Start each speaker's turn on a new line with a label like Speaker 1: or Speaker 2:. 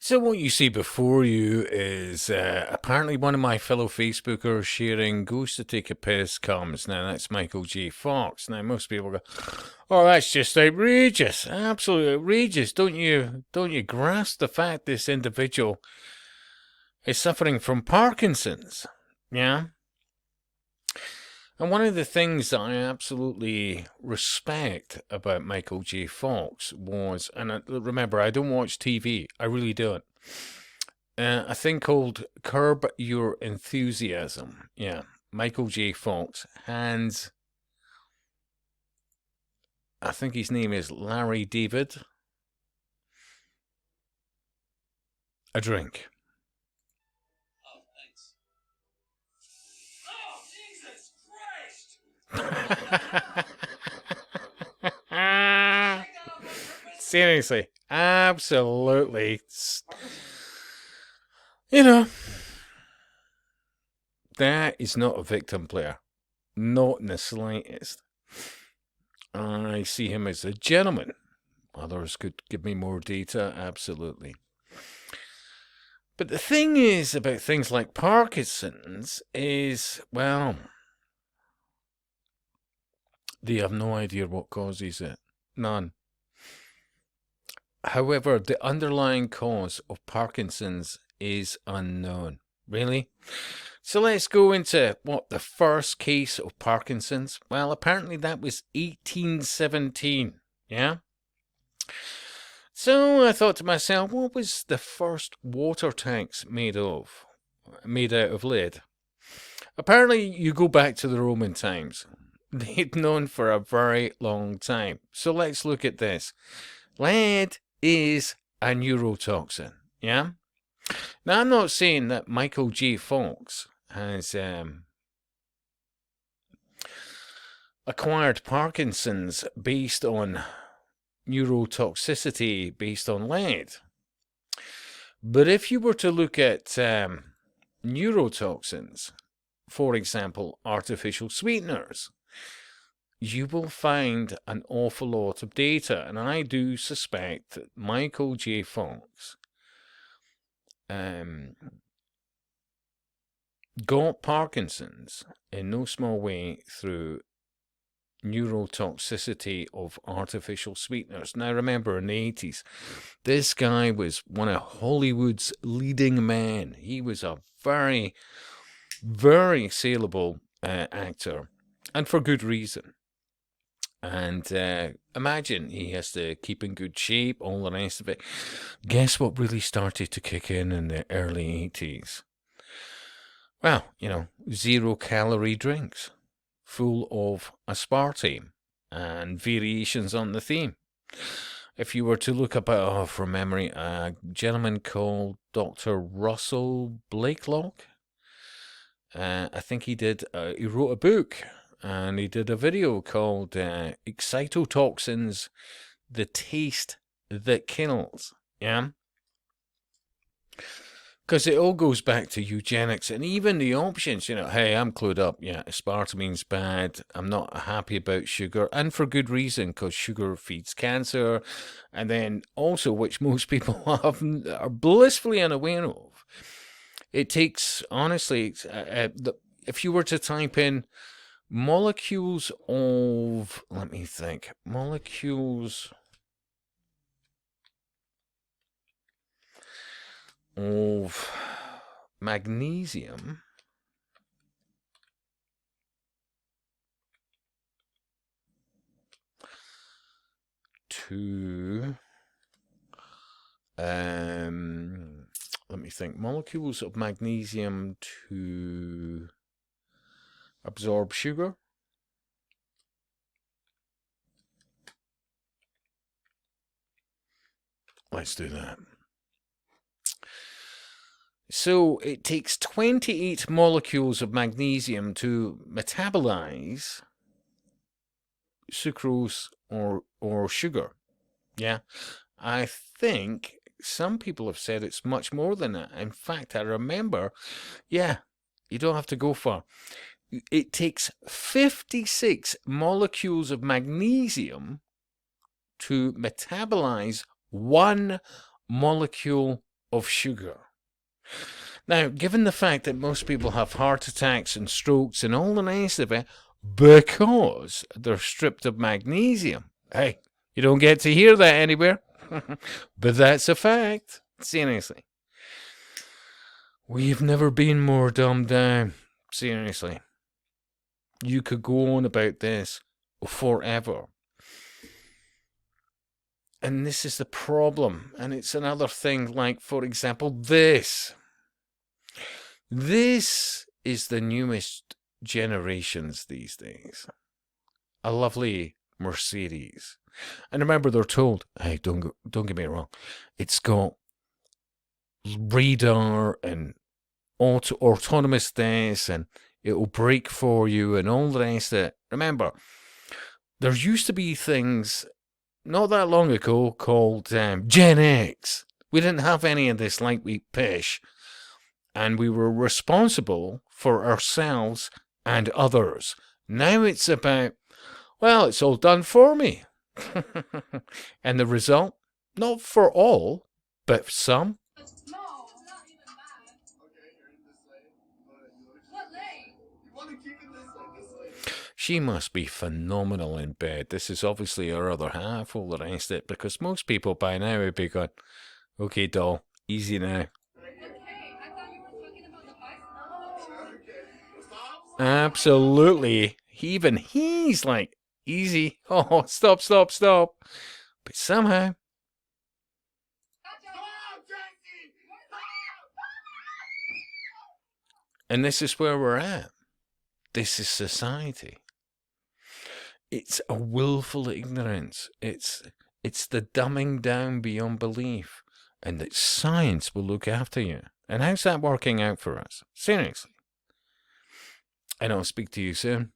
Speaker 1: So what you see before you is apparently one of my fellow Facebookers sharing "Goes to take a piss comes." Now that's Michael J. Fox. Now most people go, "Oh, that's just outrageous! Absolutely outrageous! Don't you grasp the fact this individual is suffering from Parkinson's?" Yeah. And one of the things that I absolutely respect about Michael J. Fox was, and remember, I don't watch TV, I really don't. A thing called Curb Your Enthusiasm. Yeah, Michael J. Fox hands, I think his name is Larry David, a drink.
Speaker 2: Oh, thanks. Oh, Jesus Christ!
Speaker 1: Seriously, absolutely. You know, that is not a victim player. Not in the slightest. I see him as a gentleman. Others could give me more data, absolutely. But the thing is about things like Parkinson's is, well, they have no idea what causes it. None. However, the underlying cause of Parkinson's is unknown. Really? So let's go into what the first case of Parkinson's. Well, apparently that was 1817. Yeah? So I thought to myself, what was the first water tanks made of? Made out of lead. Apparently, you go back to the Roman times. They'd known for a very long time. So let's look at this. Lead is a neurotoxin. Yeah? Now, I'm not saying that Michael J. Fox has acquired Parkinson's based on neurotoxicity based on lead. But if you were to look at neurotoxins, for example, artificial sweeteners, you will find an awful lot of data. And I do suspect that Michael J. Fox got Parkinson's in no small way through neurotoxicity of artificial sweeteners. Now remember, in the 80s, this guy was one of Hollywood's leading men. He was a very, very saleable actor, and for good reason. And imagine he has to keep in good shape, all the rest of it. Guess what really started to kick in the early 80s? Well, 0-calorie drinks full of aspartame and variations on the theme. If you were to look up, from memory, a gentleman called Dr. Russell Blakelock, I think he wrote a book and he did a video called Excitotoxins, the Taste That Kills. Yeah? Because it all goes back to eugenics and even the options, hey, I'm clued up. Yeah, aspartame's bad. I'm not happy about sugar. And for good reason, because sugar feeds cancer. And then also, which most people are blissfully unaware of, it takes, honestly, if you were to type in molecules of, let me think, molecules of magnesium to let me think, molecules of magnesium to absorb sugar. Let's do that. So it takes 28 molecules of magnesium to metabolize sucrose or sugar. Yeah, I think some people have said it's much more than that. In fact, I remember, yeah, you don't have to go far. It takes 56 molecules of magnesium to metabolize 1 molecule of sugar. Now, given the fact that most people have heart attacks and strokes and all the rest of it because they're stripped of magnesium, hey, you don't get to hear that anywhere, but that's a fact. Seriously. We've never been more dumbed down. Seriously. You could go on about this forever. And this is the problem. And it's another thing like, for example, this. This is the newest generations these days. A lovely Mercedes. And remember, they're told, hey, don't get me wrong, it's got radar and autonomous this, and it'll brake for you and all the rest of it. Remember, there used to be things not that long ago called Gen X. We didn't have any of this lightweight pish, and we were responsible for ourselves and others. Now it's about, well, it's all done for me. And the result, not for all, but some.
Speaker 2: No, not even that.
Speaker 3: Okay, you're in this lane.
Speaker 2: What lane?
Speaker 3: You want to keep it this lane.
Speaker 1: She must be phenomenal in bed. This is obviously her other half, all the rest of it, because most people by now would be going, okay, doll, easy now.
Speaker 2: Okay, I thought you were talking about the bicycle.
Speaker 3: Okay, stop.
Speaker 1: Absolutely. Even he's like, easy. Oh, stop. But somehow,
Speaker 3: Stop, Jackie! Stop!
Speaker 1: and this is where we're at. This is society. It's a willful ignorance. It's the dumbing down beyond belief. And that science will look after you. And how's that working out for us? Seriously. And I'll speak to you soon.